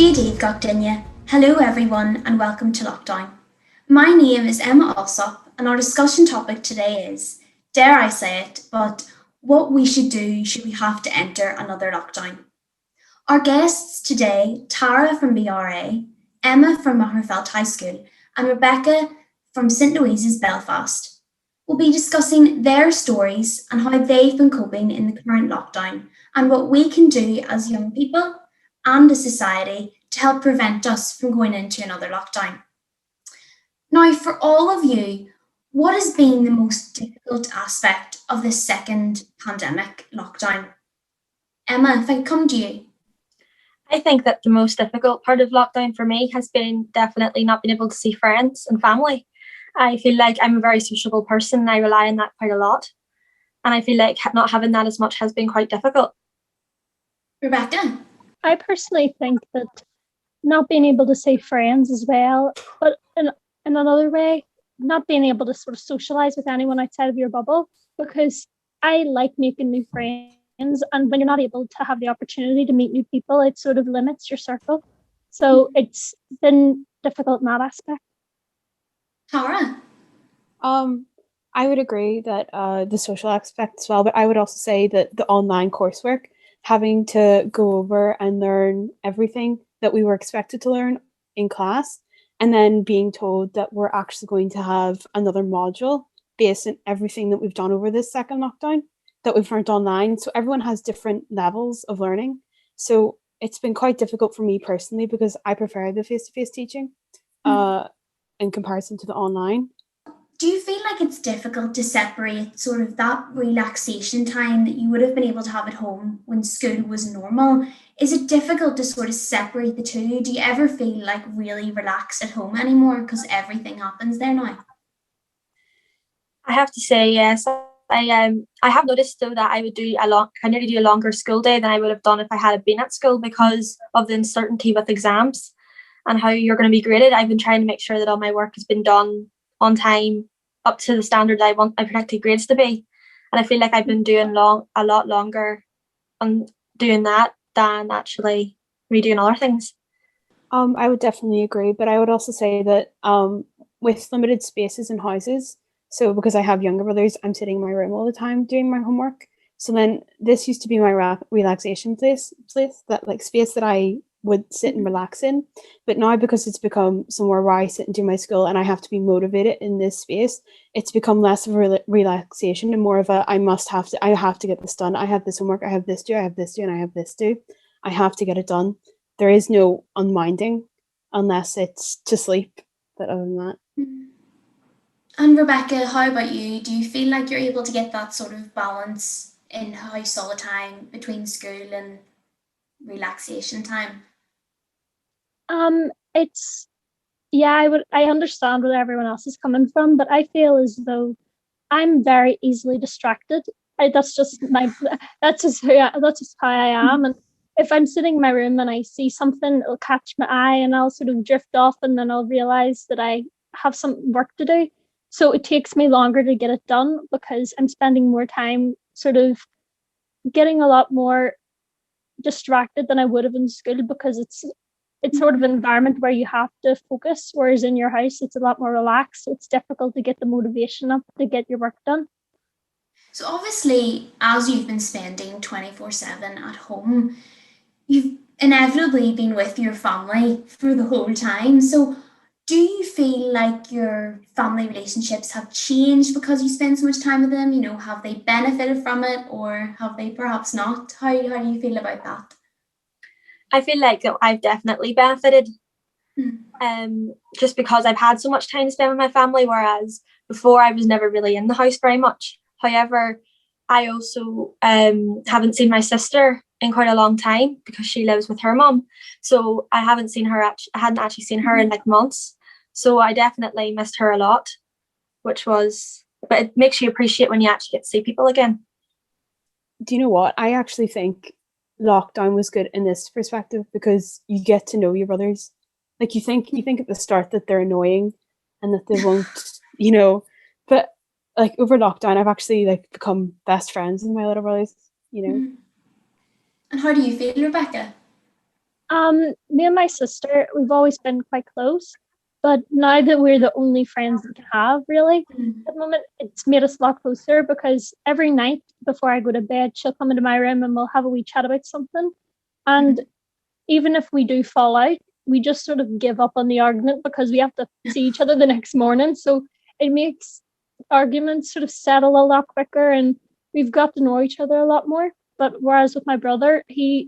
Díobh gach duine. Hello everyone and welcome to Lockdown. My name is Emma Allsopp and our discussion topic today is, dare I say it, but what we should do should we have to enter another lockdown. Our guests today, Tara from BRA, Emma from Maherfeld High School and Rebekah from St Louise's Belfast, will be discussing their stories and how they've been coping in the current lockdown and what we can do as young people and a society to help prevent us from going into another lockdown. Now, for all of you, what has been the most difficult aspect of this second pandemic lockdown? Emma, if I come to you. I think that the most difficult part of lockdown for me has been definitely not being able to see friends and family. I feel like I'm a very sociable person and I rely on that quite a lot. And I feel like not having that as much has been quite difficult. Rebekah? I personally think that not being able to see friends as well, but in another way, not being able to sort of socialize with anyone outside of your bubble, because I like making new friends. And when you're not able to have the opportunity to meet new people, it sort of limits your circle. So it's been difficult in that aspect. Tara? I would agree that the social aspect as well, but I would also say that the online coursework, having to go over and learn everything that we were expected to learn in class, and then being told that we're actually going to have another module based on everything that we've done over this second lockdown that we've learned online. So everyone has different levels of learning. So it's been quite difficult for me personally because I prefer the face-to-face teaching in comparison to the online. Do you feel like it's difficult to separate sort of that relaxation time that you would have been able to have at home when school was normal? Is it difficult to sort of separate the two? Do you ever feel like really relaxed at home anymore because everything happens there now? I have to say yes. I have noticed though that I nearly do a longer school day than I would have done if I had been at school because of the uncertainty with exams and how you're going to be graded. I've been trying to make sure that all my work has been done on time, up to the standard I predicted grades to be. And I feel like I've been doing a lot longer on doing that than actually redoing other things. I would definitely agree, but I would also say that with limited spaces in houses, so because I have younger brothers, I'm sitting in my room all the time doing my homework. So then this used to be my relaxation place, that like space that I would sit and relax in. But now because it's become somewhere where I sit and do my school and I have to be motivated in this space, it's become less of a relaxation and more of a I have to get this done. I have this homework, I have this due, I have this due, and I have this due. I have to get it done. There is no unwinding unless it's to sleep. But other than that. And Rebekah, how about you? Do you feel like you're able to get that sort of balance in house all the time between school and relaxation time? I understand where everyone else is coming from, but I feel as though I'm very easily distracted. That's just how I am. And if I'm sitting in my room and I see something, it'll catch my eye and I'll sort of drift off and then I'll realize that I have some work to do. So it takes me longer to get it done because I'm spending more time sort of getting a lot more distracted than I would have in school because it's sort of an environment where you have to focus, whereas in your house it's a lot more relaxed. So it's difficult to get the motivation up to get your work done. So obviously, as you've been spending 24/7 at home, you've inevitably been with your family for the whole time. So do you feel like your family relationships have changed because you spend so much time with them? You know, have they benefited from it or have they perhaps not? How do you feel about that? I feel like I've definitely benefited just because I've had so much time to spend with my family, whereas before I was never really in the house very much. However, I also haven't seen my sister in quite a long time because she lives with her mum. So I hadn't actually seen her in like months. So I definitely missed her a lot, but it makes you appreciate when you actually get to see people again. Do you know what? I actually think lockdown was good in this perspective because you get to know your brothers. Like you think at the start that they're annoying and that they won't, but like over lockdown I've actually like become best friends with my little brothers. And how do you feel, Rebekah? Me and my sister, we've always been quite close, but now that we're the only friends we can have, really, at the moment, it's made us a lot closer because every night before I go to bed, she'll come into my room and we'll have a wee chat about something. And even if we do fall out, we just sort of give up on the argument because we have to see each other the next morning. So it makes arguments sort of settle a lot quicker and we've got to know each other a lot more. But whereas with my brother, he's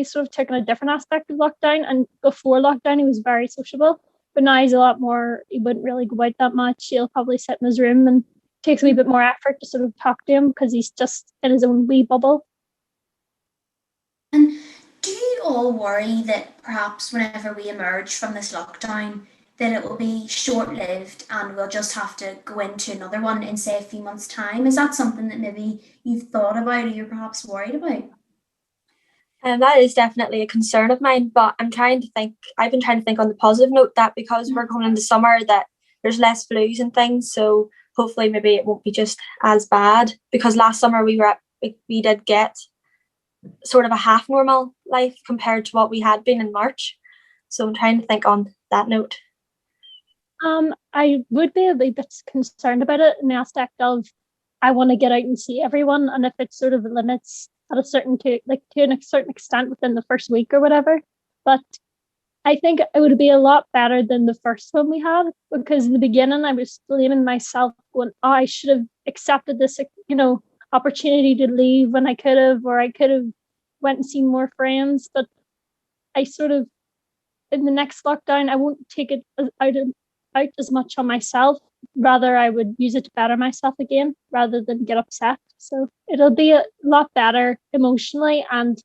sort of taken a different aspect of lockdown, and before lockdown he was very sociable, but now he's a lot more, he wouldn't really go out that much. He'll probably sit in his room, and it takes a wee bit more effort to sort of talk to him because he's just in his own wee bubble. And do you all worry that perhaps whenever we emerge from this lockdown, that it will be short-lived and we'll just have to go into another one in, say, a few months' time? Is that something that maybe you've thought about or you're perhaps worried about? And that is definitely a concern of mine, but I've been trying to think on the positive note that because we're going into summer that there's less flus and things, so hopefully maybe it won't be just as bad, because last summer we did get sort of a half normal life compared to what we had been in March. So I'm trying to think on that note. I would be a bit concerned about it in the aspect of I want to get out and see everyone, and if it sort of limits at a certain to a certain extent within the first week or whatever. But I think it would be a lot better than the first one we had, because in the beginning I was blaming myself, going, "Oh, I should have accepted this, opportunity to leave when I could have, or I could have went and seen more friends." But I sort of, in the next lockdown, I won't take it out as much on myself. Rather, I would use it to better myself again rather than get upset. So it'll be a lot better emotionally, and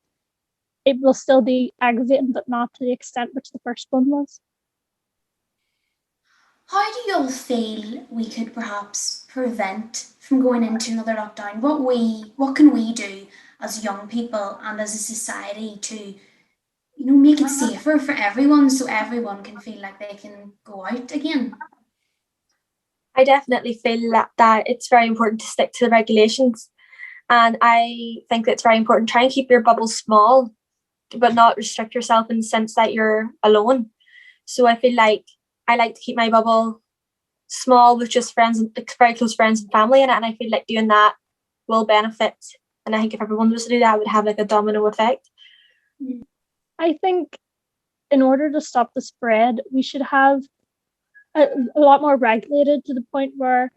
it will still be aggravating, but not to the extent which the first one was. How do you all feel we could perhaps prevent from going into another lockdown? What can we do as young people and as a society to, make it safer for everyone so everyone can feel like they can go out again? I definitely feel that it's very important to stick to the regulations, and I think that it's very important to try and keep your bubble small, but not restrict yourself in the sense that you're alone. So I feel like I like to keep my bubble small with just friends, very close friends and family in it, and I feel like doing that will benefit. And I think if everyone was to do that, it would have like a domino effect. I think in order to stop the spread, we should have a lot more regulated, to the point where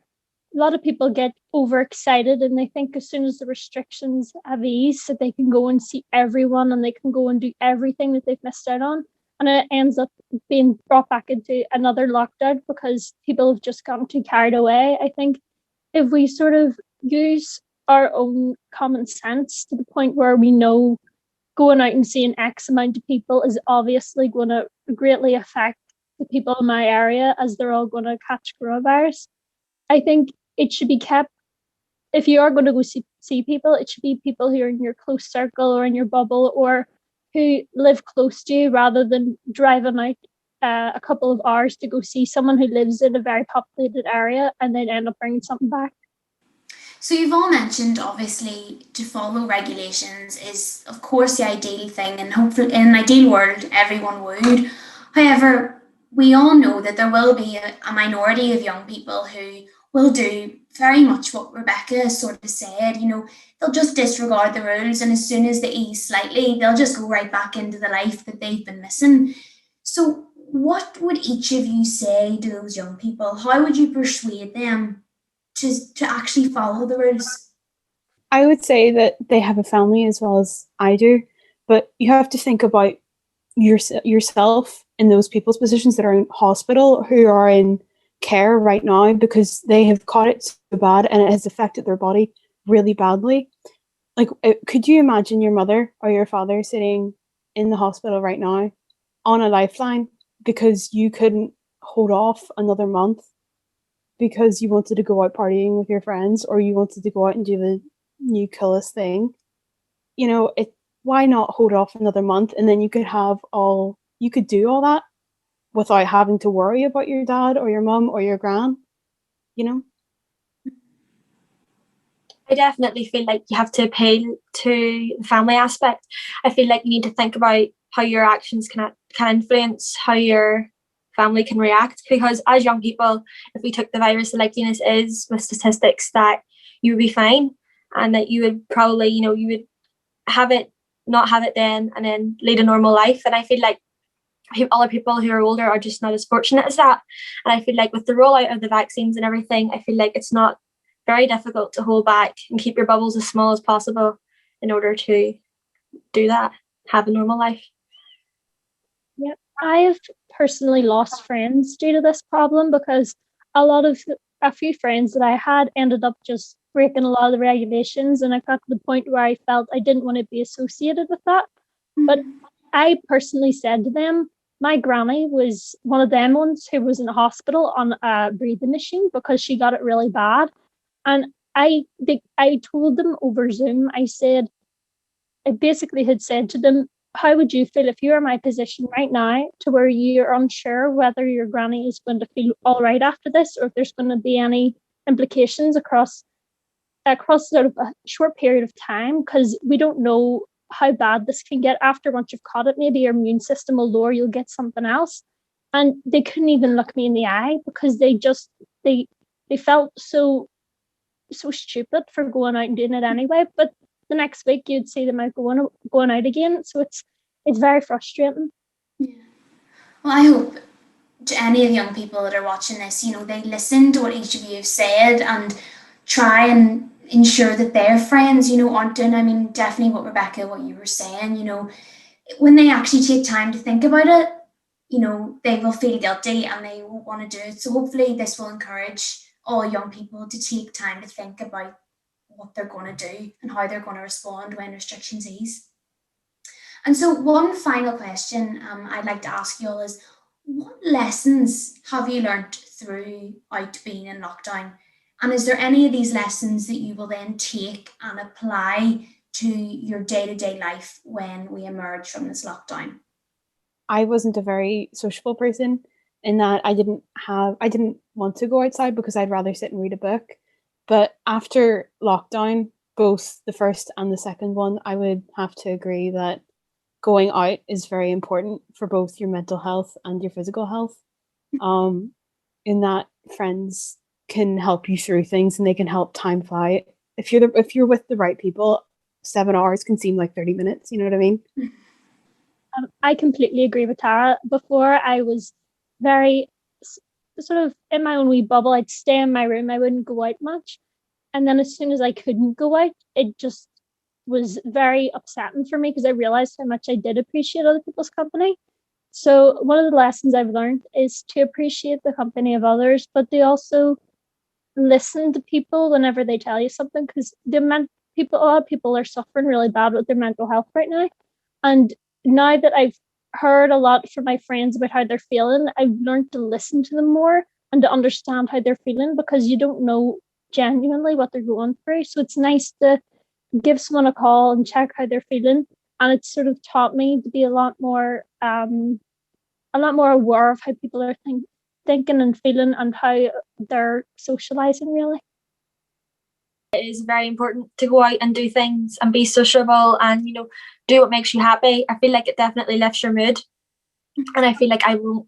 a lot of people get overexcited and they think as soon as the restrictions have eased that they can go and see everyone and they can go and do everything that they've missed out on. And it ends up being brought back into another lockdown because people have just gotten too carried away. I think if we sort of use our own common sense to the point where we know going out and seeing X amount of people is obviously going to greatly affect the people in my area, as they're all going to catch coronavirus, I think it should be kept. If you are going to go see people, it should be people who are in your close circle or in your bubble or who live close to you, rather than driving out a couple of hours to go see someone who lives in a very populated area and then end up bringing something back. So you've all mentioned, obviously, to follow regulations is, of course, the ideal thing, and hopefully in an ideal world, everyone would. However, we all know that there will be a minority of young people who will do very much what Rebekah sort of said. They'll just disregard the rules, and as soon as they ease slightly, they'll just go right back into the life that they've been missing. So what would each of you say to those young people? How would you persuade them to actually follow the rules? I would say that they have a family as well as I do, but you have to think about yourself in those people's positions that are in hospital, who are in care right now, because they have caught it so bad and it has affected their body really badly. Like, could you imagine your mother or your father sitting in the hospital right now on a lifeline because you couldn't hold off another month because you wanted to go out partying with your friends, or you wanted to go out and do the new coolest thing? Why not hold off another month, and then you could do all that without having to worry about your dad or your mum or your gran, I definitely feel like you have to appeal to the family aspect. I feel like you need to think about how your actions can influence how your family can react. Because as young people, if we took the virus like Eunice is with statistics, that you would be fine, and that you would probably, you would have it, not have it then, and then lead a normal life. And I feel like other people who are older are just not as fortunate as that. And I feel like with the rollout of the vaccines and everything, I feel like it's not very difficult to hold back and keep your bubbles as small as possible in order to do that, have a normal life. Yeah, I have personally lost friends due to this problem, because a few friends that I had ended up just breaking a lot of the regulations, and I got to the point where I felt I didn't want to be associated with that. But I personally said to them, my granny was one of them ones who was in the hospital on a breathing machine because she got it really bad. And I told them over Zoom, I basically had said to them, how would you feel if you were in my position right now, to where you're unsure whether your granny is going to feel all right after this, or if there's going to be any implications across sort of a short period of time, because we don't know how bad this can get after. Once you've caught it, maybe your immune system will lower, you'll get something else. And they couldn't even look me in the eye, because they felt so stupid for going out and doing it anyway. But the next week you'd see them out going out again. So it's very frustrating. Yeah. Well, I hope to any of the young people that are watching this, they listen to what each of you have said and try and ensure that their friends, aren't doing. I mean, definitely what you were saying, when they actually take time to think about it, they will feel guilty and they won't want to do it. So hopefully this will encourage all young people to take time to think about what they're going to do and how they're going to respond when restrictions ease. And so one final question I'd like to ask you all is, what lessons have you learnt throughout being in lockdown? And is there any of these lessons that you will then take and apply to your day-to-day life when we emerge from this lockdown? I wasn't a very sociable person, in that I didn't want to go outside because I'd rather sit and read a book. But after lockdown, both the first and the second one, I would have to agree that going out is very important for both your mental health and your physical health. In that friends can help you through things, and they can help time fly. If you're with the right people, 7 hours can seem like 30 minutes. You know what I mean? I completely agree with Tara. Before, I was very sort of in my own wee bubble. I'd stay in my room. I wouldn't go out much. And then as soon as I couldn't go out, it just was very upsetting for me, because I realized how much I did appreciate other people's company. So one of the lessons I've learned is to appreciate the company of others, but to also listen to people whenever they tell you something, because a lot of people are suffering really bad with their mental health right now. And now that I've heard a lot from my friends about how they're feeling, I've learned to listen to them more and to understand how they're feeling, because you don't know genuinely what they're going through. So it's nice to give someone a call and check how they're feeling. And it's sort of taught me to be a lot more aware of how people are thinking and feeling, and how they're socializing, really. It is very important to go out and do things and be sociable and, do what makes you happy. I feel like it definitely lifts your mood. And I feel like I won't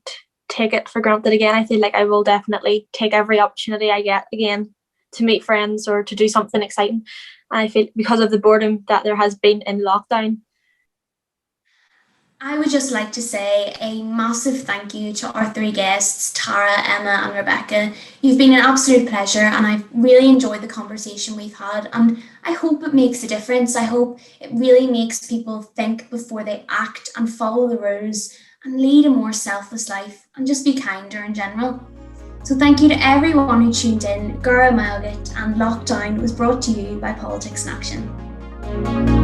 take it for granted again. I feel like I will definitely take every opportunity I get again to meet friends or to do something exciting. And I feel, because of the boredom that there has been in lockdown, I would just like to say a massive thank you to our three guests, Tara, Emma and Rebekah. You've been an absolute pleasure, and I've really enjoyed the conversation we've had, and I hope it makes a difference. I hope it really makes people think before they act and follow the rules and lead a more selfless life and just be kinder in general. So thank you to everyone who tuned in. Gara Mailgit and Lockdown was brought to you by Politics in Action.